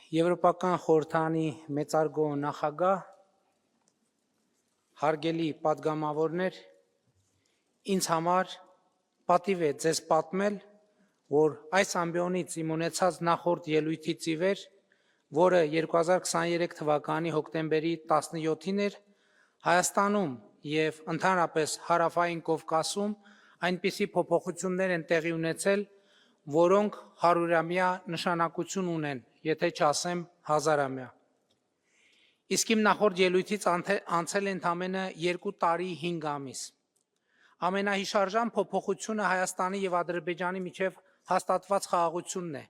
Եվրոպական խորհրդանի մեծարգո նախագահ, հարգելի պատգամավորներ, ինձ համար պատիվ է ձեզ պատմել, որ այս ամբիոնից իմ ունեցած նախորդ ելույթից ի վեր, որը 2023 թվականի հոկտեմբերի 17-ին էր, Հայաստանում և ընդհանրապես Հարավային Կովկասում այնպիսի փոփոխություններ են տեղի ունեցել, որոնք հարյուրամյա նշանակություն ունեն, եթե չասեմ հազարամյա։ Իսկ իմ նախորդ ելույթից անցել է ընդամենը 2 տարի 5 ամիս։ Ամենահիշարժան փոփոխությունը Հայաստանի և Ադրբեջանի միջև հաստատված խաղաղությունն է,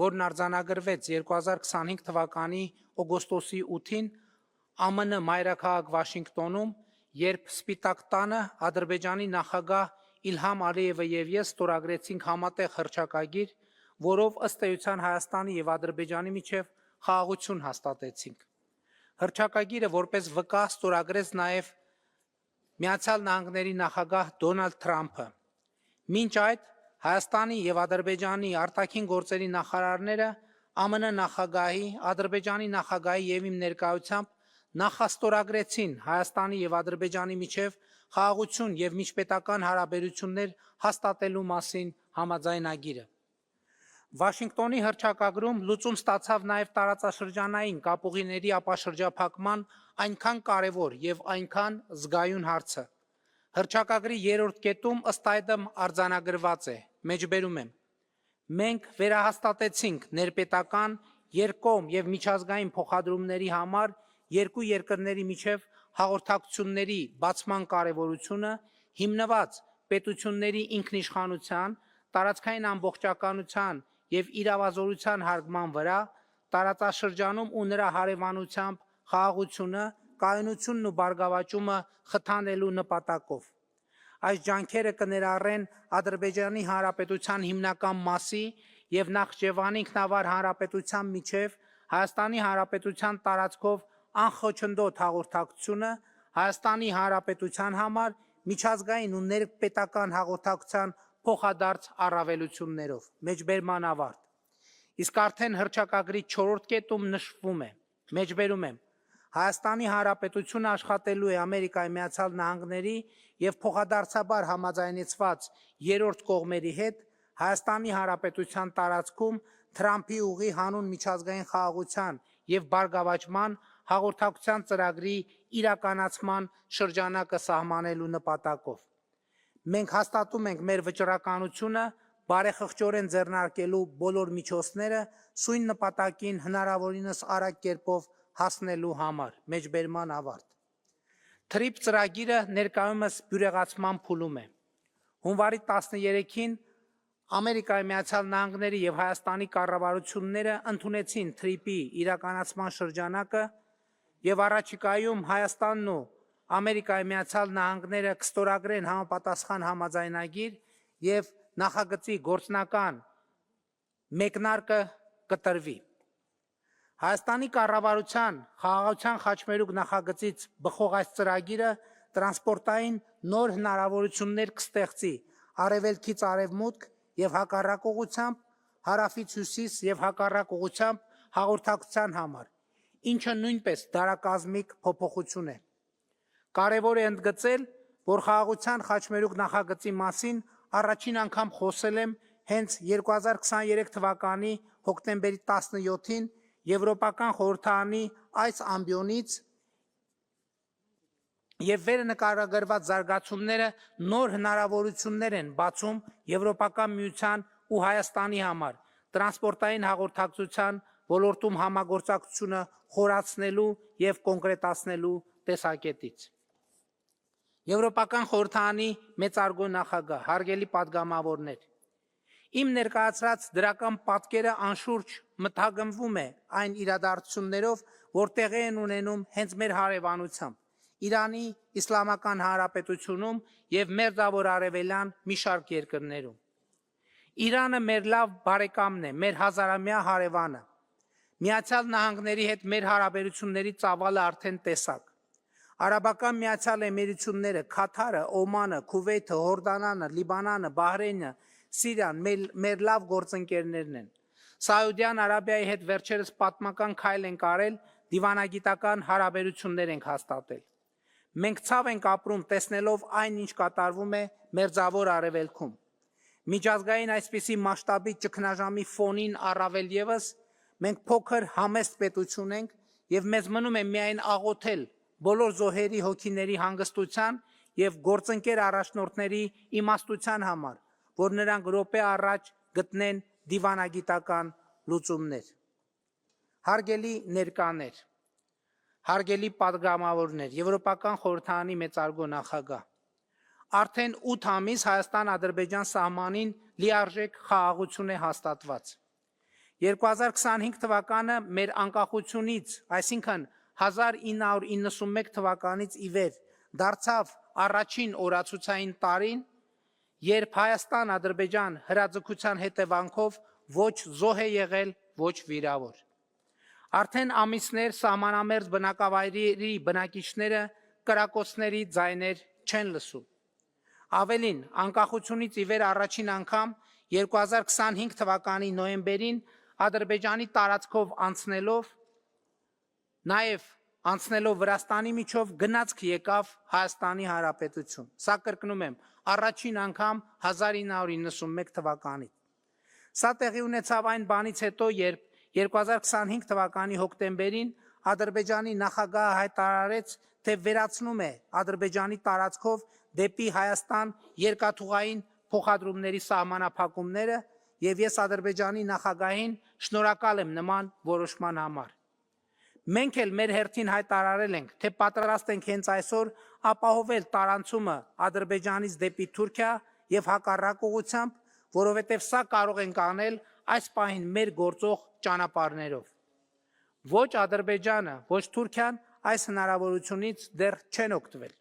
որն արձանագրվեց 2025 թվականի օգոստոսի 8-ին ԱՄՆ մայրաքաղաք Վաշինգտոնում, երբ Սպիտակ տանը Ադրբեջանի նախագահ Իլհամ Ալիևը և ես ստորագրեցինք համատեղ հռչակագիր, որով ըստ էության Հայաստանի և Ադրբեջանի միջև խաղաղություն հաստատեցինք։ Հռչակագիրը որպես վկա ստորագրեց նաև Միացյալ Նահանգների նախագահ Դոնալդ Թրամփը։ Մինչ այդ Հայաստանի և Ադրբեջանի արտաքին գործերի նախարարները ԱՄՆ նախագահի, Ադրբեջանի նախագահի և իմ ներկայությամբ նախաստորագրեցին Հայաստանի և Ադրբեջանի միջև խաղաղություն և միջպետական հարաբերություններ հաստատելու մասին համաձայնագիրը։ Վաշինգտոնի հռչակագրում լուծում ստացավ նաև տարածաշրջանային կապուղիների ապաշրջափակման այնքան կարևոր և այնքան զգայուն հարցը։ Հռչակագրի 3-րդ կետում ըստ այդմ արձանագրված է, մեջբերում եմ. մենք վերահաստատեցինք ներպետական, երկկողմ և միջազգային փոխադրումների համար երկու երկրների միջև հաղորդակցությունների բացման կարևորությունը, հիմնված պետությունների ինքնիշխանության, տարածքային ամբողջականության և իրավազորության հարգման վրա, տարածաշրջանում ու նրա հարևանությամբ խաղաղությունը, կայունությունն ու բարգավաճումը խթանելու նպատակով։ Այս ջանքերը կներառեն Ադրբեջանի Հանրապետության հիմնական մասի և Նախճեվանի ինքնավար հանրապետության միջև Հայաստանի Հանրապետության տարածքով անխոչնդոտ հաղորդակցությունը, Հայաստանի Հանրապետության համար միջազգային ու ներպետական հաղորդակցության փոխադարձ առավելություններով, մեջբերման ավարտ։ Իսկ արդեն հռչակագրի 4-րդ կետում նշվում է, մեջբերում եմ. Հայաստանի Հանրապետությունը աշխատելու է Ամերիկայի Միացյալ Նահանգների և փոխադարձաբար համաձայնեցված երրորդ կողմերի հետ Հայաստանի Հանրապետության տարածքում Թրամփի ուղի հանուն միջազգային խաղաղության և բարգավաճման հաղորդակցության ծրագրի իրականացման շրջանակը սահմանելու նպատակով։ Մենք հաստատում ենք մեր վճռականությունը բարեխղճորեն ձեռնարկելու բոլոր միջոցները սույն նպատակին հնարավորինս արագ կերպով հասնելու համար, մեջբերման ավարտ։ TRIP ծրագիրը ներկայումս բյուրեղացման փուլում է։ Հունվարի 13-ին Ամերիկայի Միացյալ Նահանգների և Հայաստանի կառավարությունները ընդունեցին TRIP-ի իրականացման շրջանակը և առաջիկայում Հայաստանն ու Ամերիկայի Միացյալ Նահանգները կստորագրեն համապատասխան համաձայնագիր և նախագծի գործնական մեկնարկը կտրվի։ Հայաստանի կառավարության խաղաղության խաչմերուկ նախագծից բխող այս ծրագիրը տրանսպորտային նոր հնարավորություններ կստեղծի արևելքից արևմուտք և հակառակ ուղղությամբ, հարավից հյուսիս և հակառակ ուղղությամբ հաղորդակցության համար, ինչը նույնպես դարակազմիկ փոփոխություն է։ Կարևոր է ընդգծել, որ խաղաղության խաչմերուկ նախագծի մասին առաջին անգամ խոսել եմ հենց 2023 թվականի հոկտեմբերի 17-ին Եվրոպական խորհրդարանի այս ամբիոնից և վերը նկարագրված զարգացումները նոր հնարավորություններ են բացում Եվրոպական միության ու Հայաստանի համար տրանսպորտային հաղորդակցության ոլորտում համագործակցությունը խորացնելու և կոնկրետացնելու տեսակետից։ Եվրոպական խորհրդարանի մեծարգո նախագահ, հարգելի պատգամավորներ, իմ ներկայացրած դրական պատկերը անշուշտ մթագնվում է այն իրադարձություններով, որ տեղի են ունենում հենց մեր հարևանությամբ, Իրանի Իսլամական Հանրապետությունում և մերձավոր արևելյան մի շարք երկրներում։ Իրանը մեր լավ բարեկամն է, մեր հազարամյա հարևանը։ Միացյալ Նահանգների հետ մեր հարաբերությունների ծավալը արդեն տեսակ։ Արաբական Միացյալ Էմիրությունները, Քաթարը, Օմանը, Քուվեյթը, Հորդանանը, Լիբանանը, Բահրեյնը, Սիրիան մեր լավ գործընկերներն են։ Սաուդյան Արաբիայի հետ վերջերս պատմական քայլ ենք արել, դիվանագիտական հարաբերություններ ենք հաստատել։ Մենք ցավ ենք ապրում տեսնելով այն, ինչ կատարվում է Մերձավոր Արևելքում։ Միջազգային այսպիսի մասշտաբի ճգնաժամի ֆոնին առավել ևս մենք փոքր համեստ պետություն ենք եւ մեզ մնում է միայն աղոթել բոլոր զոհերի հոգիների հանգստության եւ գործընկեր առաջնորդների իմաստության համար, որ նրանք րոպե առաջ գտնեն դիվանագիտական լուծումներ։ Հարգելի ներկաներ, հարգելի պատգամավորներ, Եվրոպական խորհրդարանի մեծարգո նախագահ, արդեն 8 ամիս Հայաստան-Ադրբեջան սահմանին լիարժեք խաղաղություն է հաստատված։ 2025 թվականը մեր անկախությունից, այսինքն 1991 թվականից ի վեր դարձավ առաջին օրացուցային տարին, երբ Հայաստան-Ադրբեջան հրաձգության հետևանքով ոչ զոհ է եղել, ոչ վիրավոր։ Արդեն ամիսներ սահմանամերձ բնակավայրերի բնակիչները կրակոցների ձայներ չեն լսում։ Ավելին, անկախությունից ի վեր առաջին անգամ 2025 թվականի նոյեմբերին Ադրբեջանի տարածքով անցնելով Վրաստանի միջով գնացք եկավ Հայաստանի Հանրապետություն։ Սա կրկնում եմ, առաջին անգամ 1991 թվականից։ Սա տեղի ունեցավ այն բանից հետո, երբ 2025 թվականի հոկտեմբերին Ադրբեջանի նախագահը հայտարարեց, թե վերացնում է Ադրբեջանի տարածքով դեպի Հայաստան երկաթուղային փոխադրումների սահմանափակումները եւ ես Ադրբեջանի նախագահին շնորհակալ եմ նման որոշման համար։ Մենք էլ մեր հերթին հայտարարել ենք, թե պատրաստ ենք հենց այսօր ապահովել տարանցումը Ադրբեջանից դեպի Թուրքիա եւ հակառակ ուղղությամբ, որովհետեւ սա կարող ենք անել այս պահին մեր գործող ճանապարհներով։ Ոչ Ադրբեջանը, ոչ Թուրքիան այս հնարավորությունից դեռ չեն օգտվել։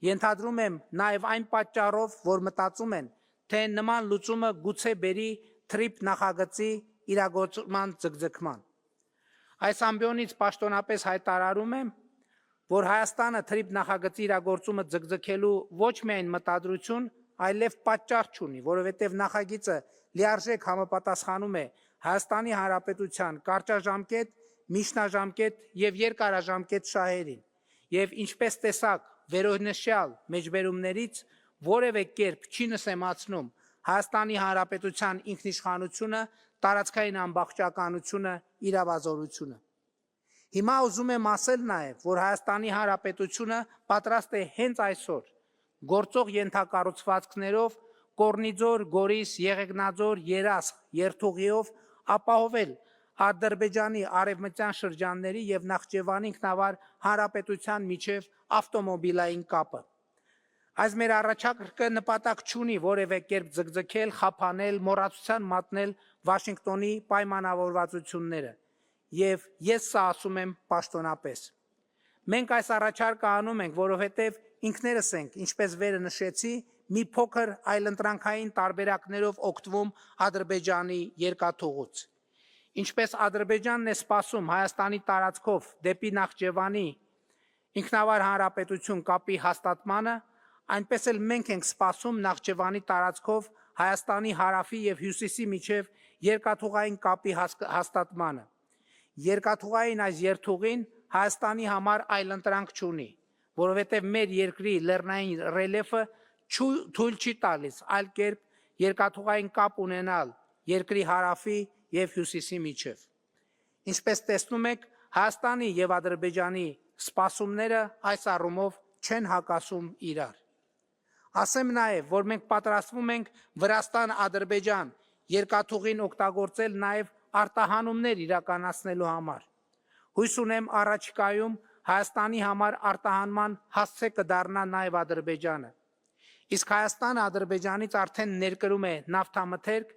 Ենթադրում եմ նաև այն պատճառով, որ մտածում են, թե նման լուծումը գուցե բերի թրիփ նախագծի իրագործման ձգձգման։ Այս ամբիոնից պաշտոնապես հայտարարում եմ, որ Հայաստանը թրիփ նախագծի իրագործումը ձգձգելու ոչ միայն մտադրություն, այլև պատճառ չունի, որովհետև նախագիծը լիարժեք համապատասխանում է Հայաստանի Հանրապետության կարճաժամկետ, միջնաժամկետ եւ երկարաժամկետ շահերին, եւ ինչպես տեսակ վերոնշյալ մեջբերումներից որևէ կերպ չի նսեմացնում Հայաստանի Հանրապետության ինքնիշխանությունը, տարածքային ամբողջականությունը, իրավազորությունը։ Հիմա ուզում եմ ասել նաեւ, որ Հայաստանի Հանրապետությունը պատրաստ է հենց այսօր գործող ենթակառուցվածքներով Կորնիձոր, Գորիս, Եղեգնաձոր, Երասխ երթուղիով ապահովել Ադրբեջանի արևմտյան շրջանների եւ Նախճեվանի ինքնավար հանրապետության միջև ավտոմոբիլային կապը։ Այս մեր առաջարկը նպատակ չունի որևէ կերպ ձգձգել, խափանել, մոռացության մատնել Վաշինգտոնի պայմանավորվածությունները, եւ ես սա ասում եմ պաշտոնապես։ Մենք այս առաջարկը անում ենք, որովհետեւ ինքներս ենք, ինչպես վերը նշեցի, մի փոքր այլընտրանքային տարբերակներով օգտվում Ադրբեջանի երկաթուղուց։ Ինչպես Ադրբեջանն է սպասում Հայաստանի տարածքով դեպի Նախճեվանի ինքնավար հանրապետություն կապի հաստատմանը, այնպես էլ մենք ենք սպասում Նախճեվանի տարածքով Հայաստանի հարավի եւ հյուսիսի միջև երկաթուղային կապի հաստատմանը։ Երկաթուղային այս երթուղին Հայաստանի համար այլընտրանք չունի, որովհետեւ մեր երկրի լեռնային ռելիեֆը թույլ չի տալիս այլ կերպ երկաթուղային կապ ունենալ երկրի հարավի եւ հյուսիսի միջև։ Ինչպես տեսնում եք, Հայաստանի եւ Ադրբեջանի սպասումները այս առումով չեն հակասում իրար։ Ասեմ նաեւ, որ մենք պատրաստվում ենք Վրաստան-Ադրբեջան երկաթուղին օգտագործել նաեւ արտահանումներ իրականացնելու համար։ Հույս ունեմ առաջիկայում Հայաստանի համար արտահանման հասցե կդառնա նաեւ Ադրբեջանը։ Իսկ Հայաստանը Ադրբեջանից արդեն ներկրում է նավթամթերք,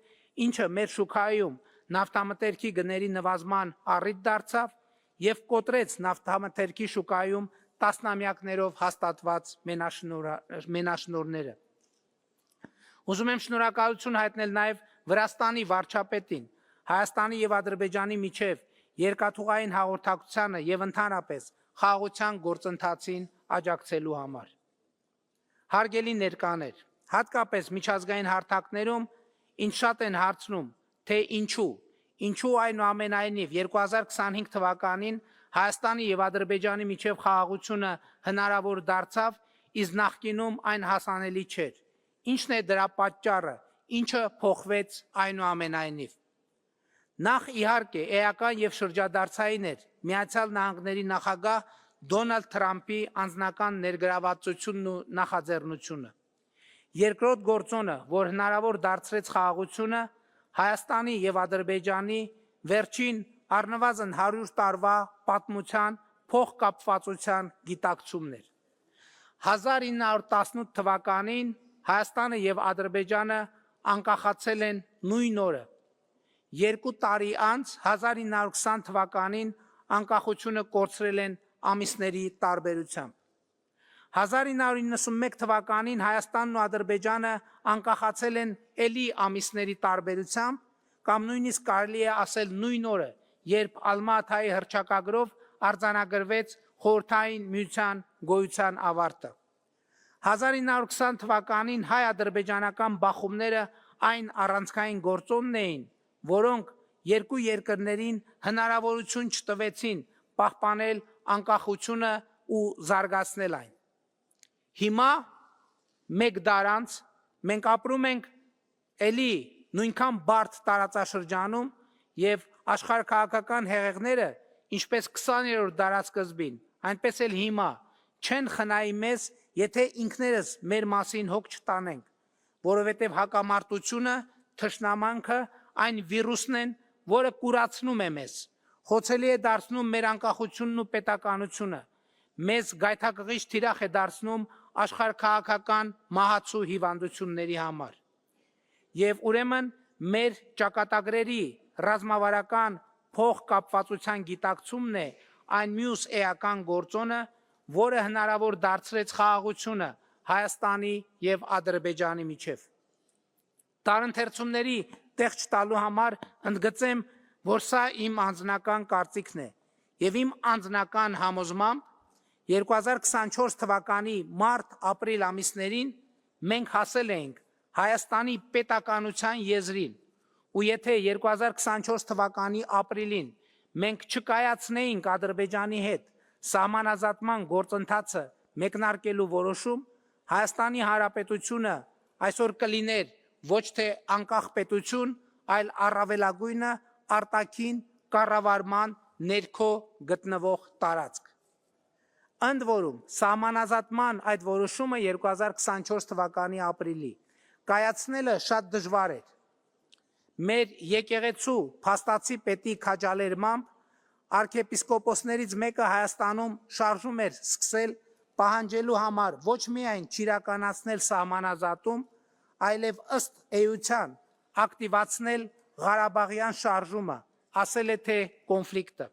ինչը մեր շուկայում նավթամթերքի գների նվազման առիթ դարձավ եւ կոտրեց նավթամթերքի շուկայում տասնամյակներով հաստատված մենաշնորհները։ Ուզում եմ շնորհակալություն հայտնել նաեւ Վրաստանի վարչապետին, Հայաստանի եւ Ադրբեջանի միջև երկաթուղային հաղորդակցությանը եւ ընդհանրապես խաղաղության գործընթացին աջակցելու համար։ Հարգելի ներկաներ, հատկապես միջազգային հարթակներում ինձ շատ են հարցնում, թե ինչու, Ինչու այնուամենայնիվ 2025 թվականին Հայաստանի եւ Ադրբեջանի միջև խաղաղությունը հնարավոր դարձավ, իսկ նախկինում այն հասանելի չէր։ Ինչն է դրա պատճառը, ինչը փոխվեց այնուամենայնիվ։ Նախ իհարկե էական եւ շրջադարձային էր Միացյալ Նահանգների նախագահ Դոնալդ Թրամփի անձնական ներգրավվածությունն ու նախաձեռնությունը։ Երկրորդ գործոնը, որ հնարավոր դարձրեց խաղաղությունը, Հայաստանի եւ Ադրբեջանի վերջին առնվազն 100 տարվա պատմության փոխկապվածության գիտակցումն էր։ 1918 թվականին Հայաստանը եւ Ադրբեջանը անկախացել են նույն օրը։ 2 տարի անց 1920 թվականին անկախությունը կորցրել են ամիսների տարբերությամբ։ 1991 թվականին Հայաստանն ու Ադրբեջանը անկախացել են էլի ամիսների տարբերությամբ, կամ նույնիսկ կարելի է ասել նույն օրը, երբ Ալմա-Աթայի հռչակագրով արձանագրվեց Խորհրդային Միության գոյության ավարտը։ 1920 թվականին հայ-ադրբեջանական բախումները այն առանցքային գործոնն էին, որոնք երկու երկրներին հնարավորություն չտվեցին պահպանել անկախությունը ու զարգացնել այն։ Հիմա մեկ դար անց մենք ապրում ենք էլի նույնքան բարդ տարածաշրջանում եւ աշխարհաքաղաքական հեղեղները, ինչպես 20-րդ դարասկզբին, այնպես էլ հիմա չեն խնայի մեզ, եթե ինքներս մեր մասին հոգ չտանենք, որովհետեւ հակամարտությունը, թշնամանքը այն վիրուսն են, որը կուրացնում է մեզ, խոցելի է դարձնում մեր անկախությունն ու պետականությունը, մեզ գայթակղիչ թիրախ է դարձնում աշխարհաքաղաքական մահացու հիվանդությունների համար։ Եվ ուրեմն մեր ճակատագրերի ռազմավարական փոխկապվածության գիտակցումն է այն մյուս էական գործոնը, որը հնարավոր դարձրեց խաղաղությունը Հայաստանի եւ Ադրբեջանի միջև։ Տարընթերցումների տեղ չտալու համար ընդգծեմ, որ սա իմ անձնական կարծիքն է եւ իմ անձնական համոզմամբ 2024 թվականի մարտ-ապրիլ ամիսներին մենք հասել էինք Հայաստանի պետականության եզրին, ու եթե 2024 թվականի ապրիլին մենք չկայացնեինք Ադրբեջանի հետ սահմանազատման գործընթացը մեկնարկելու որոշում, Հայաստանի Հանրապետությունը այսօր կլիներ ոչ թե անկախ պետություն, այլ առավելագույնը արտաքին կառավարման ներքո գտնվող տարածք։ Ընդ որում, սահմանազատման այդ որոշումը 2024 թվականի ապրիլի կայացնելը շատ դժվար էր։ Մեր եկեղեցու փաստացի պետի քաջալերմամբ արքեպիսկոպոսներից մեկը Հայաստանում շարժում էր սկսել պահանջելու համար ոչ միայն չիրականացնել սահմանազատում, այլև ըստ էության ակտիվացնել Ղարաբաղյան շարժումը, ասել է թե կոնֆլիկտը։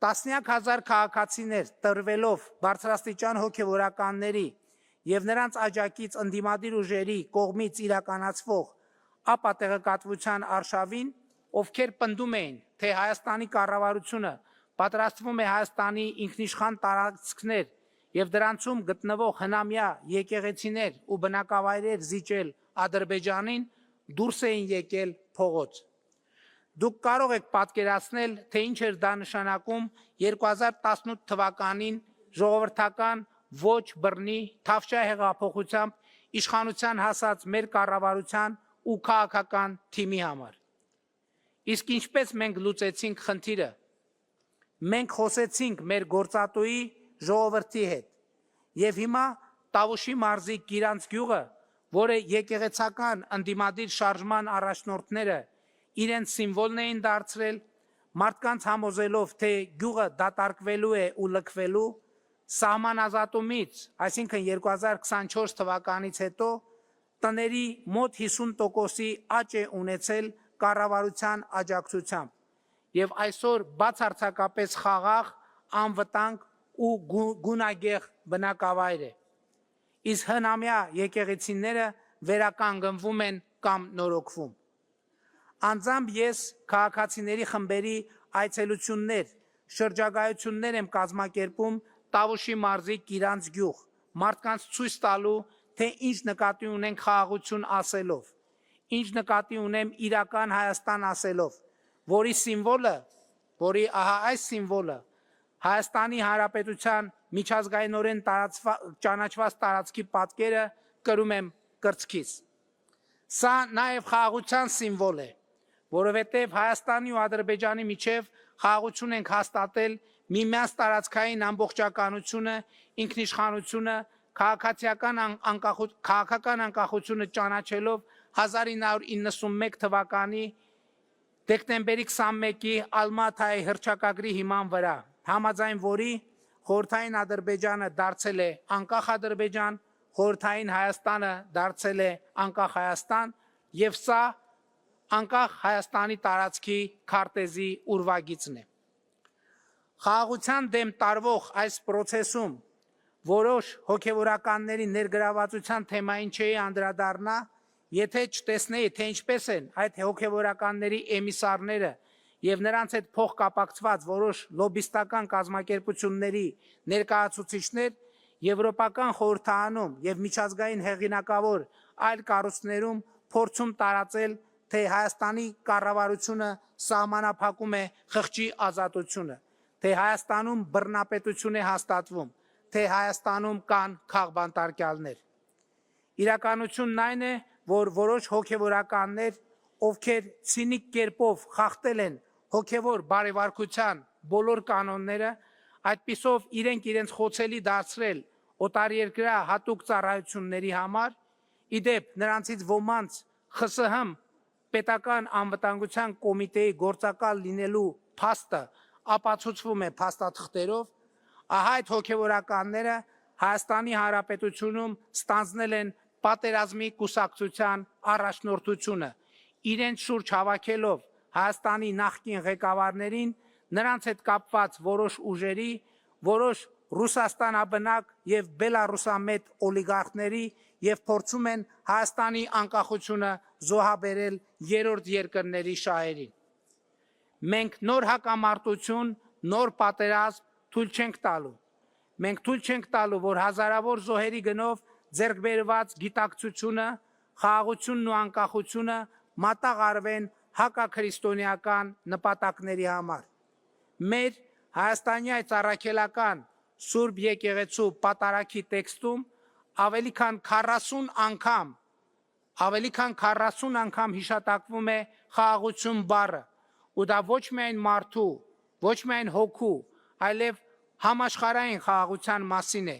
Տասնյակ հազար քաղաքացիներ տրվելով բարձրաստիճան հոգևորականների եւ նրանց աջակից ընդդիմադիր ուժերի կողմից իրականացվող ապատեղեկատվության արշավին, ովքեր պնդում էին, թե Հայաստանի կառավարությունը պատրաստվում է Հայաստանի ինքնիշխան տարածքներ եւ դրանցում գտնվող հնամյա եկեղեցիներ ու բնակավայրեր զիջել Ադրբեջանին, դուրս էին եկել փողոց։ Դուք կարող եք պատկերացնել, թե ինչ էր դա նշանակում 2018 թվականին ժողովրդական ոչ բռնի թավշյա հեղափոխությամբ իշխանության հասած մեր կառավարության ու քաղաքական թիմի համար։ Իսկ ինչպես մենք լուծեցինք խնդիրը։ Մենք խոսեցինք մեր գործատուի ժողովրդի հետ եւ հիմա Տավուշի մարզի Կիրանց գյուղը, որը եկեղեցական ընդդիմադիր շարժման առաջնորդները իրենց սիմվոլն էին դարձրել, մարդկանց համոզելով, թե գյուղը դատարկվելու է ու լքվելու, սահմանազատումից, այսինքն 2024 թվականից հետո տների մոտ 50%-ի աճ է ունեցել կառավարության աջակցությամբ եւ այսօր բացարձակապես խաղաղ, անվտանգ ու գունագեղ բնակավայր է։ Իսկ հնամյա եկեղեցիները վերականգնվում են կամ նորոգվում։ Անձամբ ես քաղաքացիների խմբերի այցելություններ, շրջագայություններ եմ կազմակերպում Տավուշի մարզի Կիրանց գյուղ, մարդկանց ցույց տալու, թե ինչ նկատի ունենք խաղաղություն ասելով, ինչ նկատի ունեմ իրական Հայաստան ասելով, որի սիմվոլը, որի ահա այս սիմվոլը Հայաստանի Հանրապետության միջազգայինորեն ճանաչված տարածքի պատկերը կրում եմ կրծքից։ Սա նաև խաղաղության սիմվոլ է, որովհետև Հայաստանի ու Ադրբեջանի միջև խաղաղություն ենք հաստատել միմյանց տարածքային ամբողջականությունը, ինքնիշխանությունը, քաղաքական անկախությունը ճանաչելով 1991 թվականի դեկտեմբերի 21-ի Ալմաթայի հռչակագրի հիման վրա, համաձայն որի խորհրդային Ադրբեջանը դարձել է անկախ Ադրբեջան, խորհրդային Հայաստանը դարձել է անկախ Հայաստան, եւ սա անկախ Հայաստանի տարածքի քարտեզի ուրվագիծն է։ Խաղաղության դեմ տարվող այս process-ում որոշ հոգևորականների ներգրավվածության թեմային չէի անդրադառնա, եթե չտեսնեի, թե ինչպես են այդ հոգևորականների էմիսարները եւ նրանց հետ փոխկապակցված որոշ լոբիստական կազմակերպությունների ներկայացուցիչներ Եվրոպական խորհրդարանում եւ միջազգային հեղինակավոր այլ կառույցներում փորձում տարածել, թե Հայաստանի կառավարությունը սահմանափակում է խղճի ազատությունը, թե Հայաստանում բռնապետություն է հաստատվում, թե Հայաստանում կան քաղբանտարկյալներ։ Իրականությունն այն է, որ որոշ հոգևորականներ, ովքեր ցինիկ կերպով խախտել են հոգևոր բարեվարկության բոլոր կանոնները, այդպիսով իրենց խոցելի դարձրել օտարերկրյա հատուկ ծառայությունների համար, իդեպ նրանցից ոմանց ԽՍՀՄ պետական անվտանգության կոմիտեի գործակալ լինելու փաստը ապացուցվում է փաստաթղթերով, ահա այդ հոգևորականները Հայաստանի Հանրապետությունում ստանձնել են պատերազմի կուսակցության առաջնորդությունը, իրենց շուրջ հավաքելով Հայաստանի նախկին ղեկավարներին, նրանց հետ կապված որոշ ուժերի, որոշ ռուսաստանաբնակ եւ բելարուսամետ օլիգարխների եւ փորձում են Հայաստանի անկախությունը զոհաբերել երրորդ երկրների շահերին։ Մենք նոր հակամարտություն, նոր պատերազմ թույլ չենք տալու։ Մենք թույլ չենք տալու, որ հազարավոր զոհերի գնով ձեռք բերված գիտակցությունը, խաղաղությունն ու անկախությունը մատաղարվեն հակաքրիստոնեական նպատակների համար։ Մեր Հայաստանի այս առաքելական Սուրբ եկեղեցու պատարագի տեքստում ավելի քան 40 անգամ հիշատակվում է խաղաղություն բառը, ու դա ոչ միայն մարդու, ոչ միայն հոգու, այլև համաշխարհային խաղաղության մասին է,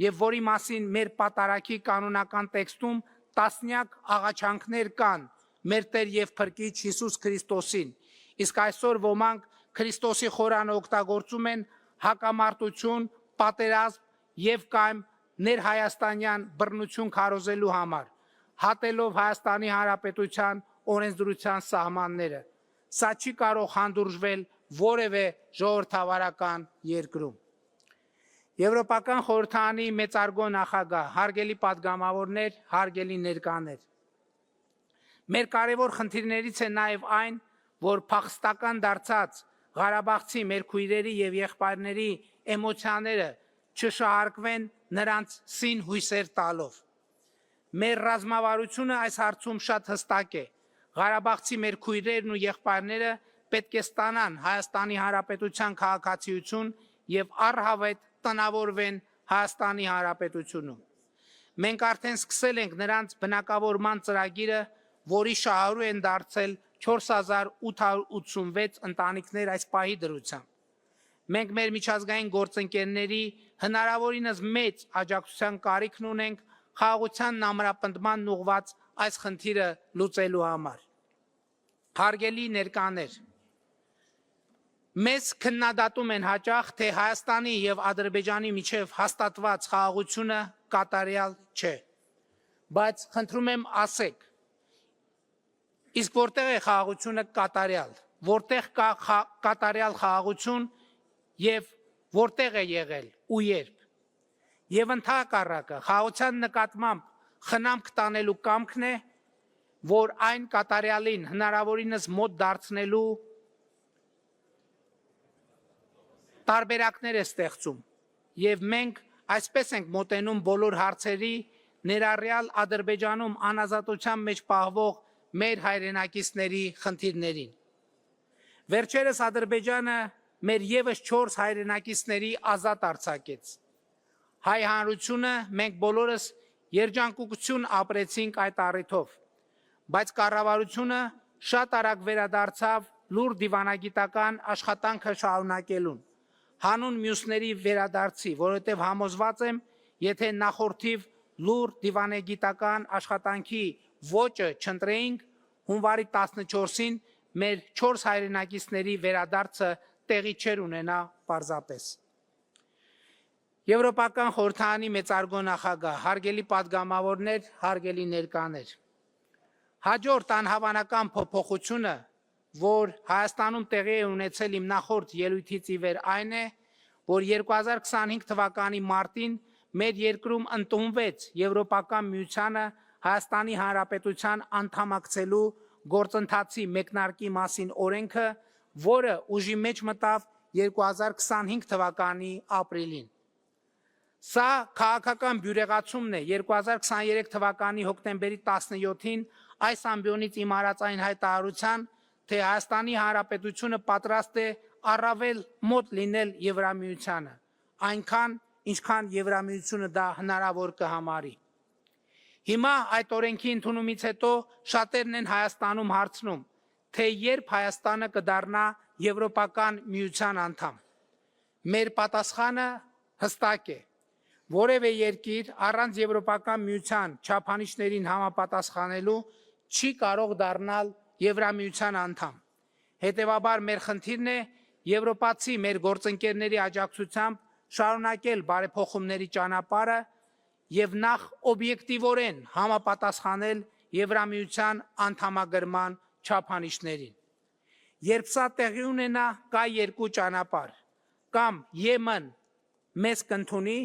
եւ որի մասին մեր պատարագի կանոնական տեքստում տասնյակ աղաչանքներ կան մեր Տեր եւ Փրկիչ Հիսուս Քրիստոսին, իսկ այսօր ոմանք Քրիստոսի խորանը օգտագործում են հակամարտություն, պատերազմ եւ կամ ներհայաստանյան բռնություն քարոզելու համար, հատելով Հայաստանի Հանրապետության օրենսդրության սահմանները։ Սա չի կարող հանդուրժվել որևէ ժողովրդավարական երկրում։ Եվրոպական խորհրդարանի մեծարգո նախագահ, հարգելի падգամավորներ, հարգելի ներկաներ։ Մեր կարևոր խնդիրներից է նաև այն, որ փախստական դարձած Ղարաբաղցի մեր քույրերի եւ եղբայրների էմոցիաները չշահարկվեն նրանց սին հույսեր տալով։ Մեր ռազմավարությունը այս հարցում շատ հստակ է։ Ղարաբաղցի մեր քույրերն ու եղբայրները պետք է ստանան Հայաստանի Հանրապետության քաղաքացիություն եւ առհավետ տնավորվեն Հայաստանի Հանրապետությունում։ Մենք արդեն սկսել ենք նրանց բնակավորման ծրագիրը, որի շահառու են դարձել 4886 ընտանիքներ այս պահի դրությամբ։ Մենք մեր միջազգային գործընկերների հնարավորինս մեծ աջակցության կարիքն ունենք խաղաղությանն ամրապնդման ուղղված այս խնդիրը լուծելու համար։ Հարգելի ներկաներ, մեզ քննադատում են հաճախ, թե Հայաստանի եւ Ադրբեջանի միջև հաստատված խաղաղությունը կատարյալ չէ։ Բայց խնդրում եմ ասեք, իսկ որտեղ է խաղաղությունը կատարյալ, որտեղ կա կատարյալ խաղաղություն եւ որտեղ է եղել ու երբ։ Եվ ընդհակառակը խաղաղության նկատմամբ խնամք տանելու կամքն է, որ այն կատարյալին հնարավորինս մոտ դարձնելու տարբերակներ է ստեղծում։ Եվ մենք այսպես ենք մոտենում բոլոր հարցերի, ներառյալ Ադրբեջանում անազատության մեջ պահվող մեր հայրենակիցների խնդիրներին։ Վերջերս Ադրբեջանը մեր եւս 4 հայրենակիցների ազատ արձակեց։ Հայ հանրությունը մենք բոլորս երջանկություն ապրեցինք այդ առիթով, բայց կառավարությունը շատ արագ վերադարձավ լուր դիվանագիտական աշխատանքը շարունակելուն, հանուն մյուսների վերադարձի, որովհետև համոզված եմ, եթե նախորդիվ լուր դիվանագիտական աշխատանքի ոճը չընտրեինք, հունվարի 14-ին մեր 4 հայրենակիցների վերադարձը տեղի չէր ունենա պարզապես։ Եվրոպական խորհրդարանի մեծարգո նախագահ, հարգելի պատգամավորներ, հարգելի ներկաներ։ Հաջորդ անհավանական փոփոխությունը, որ Հայաստանում տեղի է ունեցել իմ նախորդ ելույթից ի վեր այն է, որ 2025 թվականի մարտին մեր երկրում ընդունվեց Եվրոպական միությանը Հայաստանի Հանրապետության անդամակցելու գործընթացի մեկնարկի մասին օրենքը, որը ուժի մեջ մտավ 2025 թվականի ապրիլին։ Սա քաղաքական բյուրեղացումն է 2023 թվականի հոկտեմբերի 17-ին այս ամբիոնից իմ արած այն հայտարարության, թե Հայաստանի Հանրապետությունը պատրաստ է առավել մոտ լինել Եվրամիությանը, այնքան, ինչքան Եվրամիությունը դա հնարավոր կհամարի։ Հիմա այդ օրենքի ընդունումից հետո շատերն են Հայաստանում հարցնում, թե երբ Հայաստանը կդառնա Եվրոպական միության անդամ։ Մեր պատասխանը հստակ է։ Որևէ երկիր առանց Եվրոպական միության չափանիշներին համապատասխանելու չի կարող դառնալ Եվրամիության անդամ։ Հետևաբար մեր խնդիրն է եվրոպացի մեր գործընկերների աջակցությամբ շարունակել բարեփոխումների ճանապարհը եւ նախ օբյեկտիվորեն համապատասխանել Եվրամիության անդամագրման չափանիշներին։ Երբ սա տեղի ունենա, կա երկու ճանապարհ, կամ Եմեն մեզ կընդունի,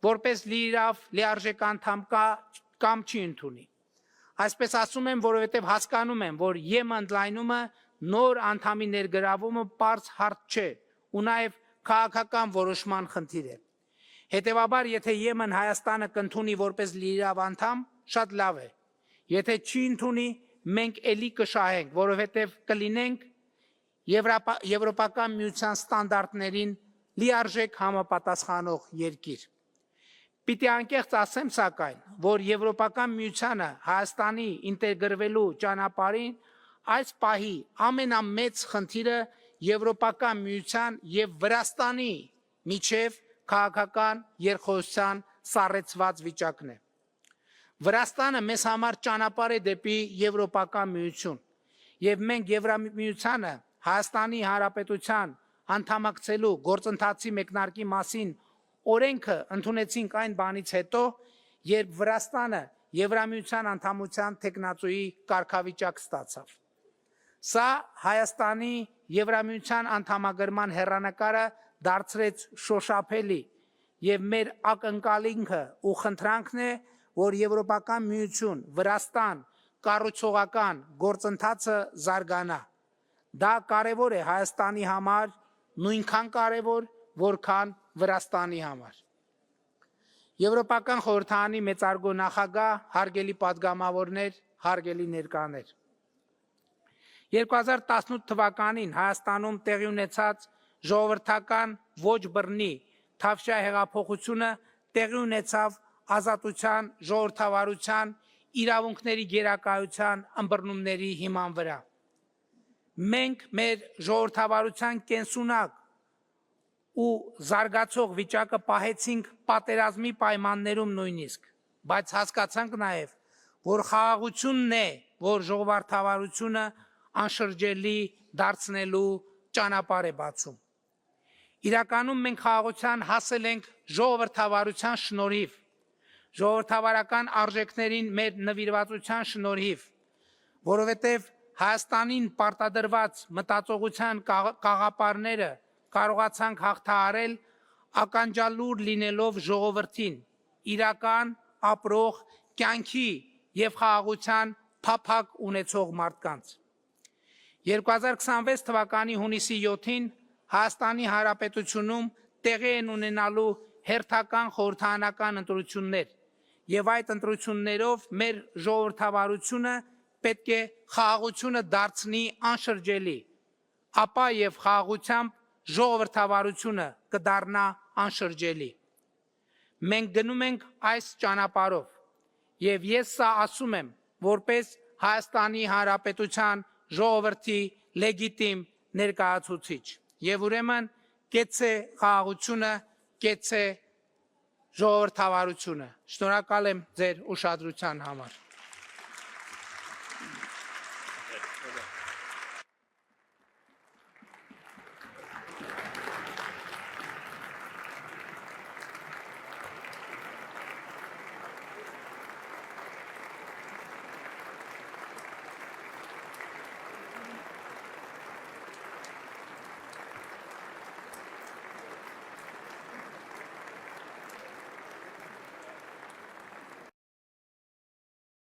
որպես լիարժեք անդամ կամ չի ընդունի։ Այսպես ասում եմ, որովհետև հասկանում եմ, որ Եմեն ընդլայնումը նոր անդամի ներգրավումը պարզ հարց չէ ու նաև քաղաքական որոշման խնդիր է։ Հետևաբար, եթե Եմեն Հայաստանը կընդունի որպես լիիրավ անդամ, շատ լավ է։ Եթե չի ընդունի, մենք էլի կշահենք, որովհետև կլինենք Եվրոպական միության ստանդարտներին լիարժեք համապատասխանող երկիր։ Պիտի անկեղծ ասեմ սակայն, որ Եվրոպական միությանը Հայաստանի ինտեգրվելու ճանապարհին այս պահի ամենամեծ խնդիրը Եվրոպական միության եւ Վրաստանի միջև քաղաքական երկխոսության սառեցված վիճակն է։ Վրաստանը մեզ համար ճանապարհ է դեպի Եվրոպական միություն, եւ մենք Եվրամիությանը Հայաստանի Հանրապետության անդամակցելու գործընթացի մեկնարկի մասին օրենքը ընդունեցինք այն բանից հետո, երբ Վրաստանը Եվրամիության անդամության թեկնածուի կարգավիճակ ստացավ։ Սա Հայաստանի Եվրամիության անդամագրման հեռանկարը դարձրեց շոշափելի եւ մեր ակնկալինքը ու խնդրանքն է, որ Եվրոպական միություն Վրաստան կառուցողական գործընթացը զարգանա։ Դա կարևոր է Հայաստանի համար, նույնքան կարևոր, որքան Վրաստանի համար։ Եվրոպական խորհրդարանի մեծարգո նախագահ, հարգելի պատգամավորներ, հարգելի ներկաներ։ 2018 թվականին Հայաստանում տեղի ունեցած ժողովրդական ոչ բռնի Թավշյա հեղափոխությունը տեղի ունեցավ ազատության, ժողովրդավարության, իրավունքների գերակայության ըմբռնումների հիման վրա։ Մենք մեր ժողովրդավարության կենսունակ ու զարգացող վիճակը պահեցինք պատերազմի պայմաններում նույնիսկ, բայց հասկացանք նաև, որ խաղաղությունն է, որ ժողովրդավարությունը անշրջելի դարձնելու ճանապարհ է բացում։ Իրականում մենք խաղաղության հասել ենք ժողովրդավարության շնորհիվ, ժողովրդավարական արժեքներին մեր նվիրվածության շնորհիվ, որովհետև Հայաստանին պարտադրված մտածողության կաղապարները կարողացանք հաղթահարել ականջալուր լինելով ժողովրդին, իրական, ապրող, կյանքի եւ խաղաղության փափակ ունեցող մարդկանց։ 2026 թվականի հունիսի 7-ին Հայաստանի Հանրապետությունում տեղի են ունենալու հերթական խորհրդարանական ընտրություններ, եւ այդ ընտրություններով մեր ժողովրդավարությունը պետք է խաղաղությունը դարձնի անշրջելի, ապա եւ խաղաղությամբ ժողովրդավարությունը կդառնա անշրջելի։ Մենք գնում ենք այս ճանապարհով եւ ես սա ասում եմ որպես Հայաստանի Հանրապետության ժողովրդի լեգիտիմ ներկայացուցիչ եւ ուրեմն կեցե խաղաղությունը, կեցե ժողովրդավարությունը։ Շնորհակալ եմ ձեր ուշադրության համար։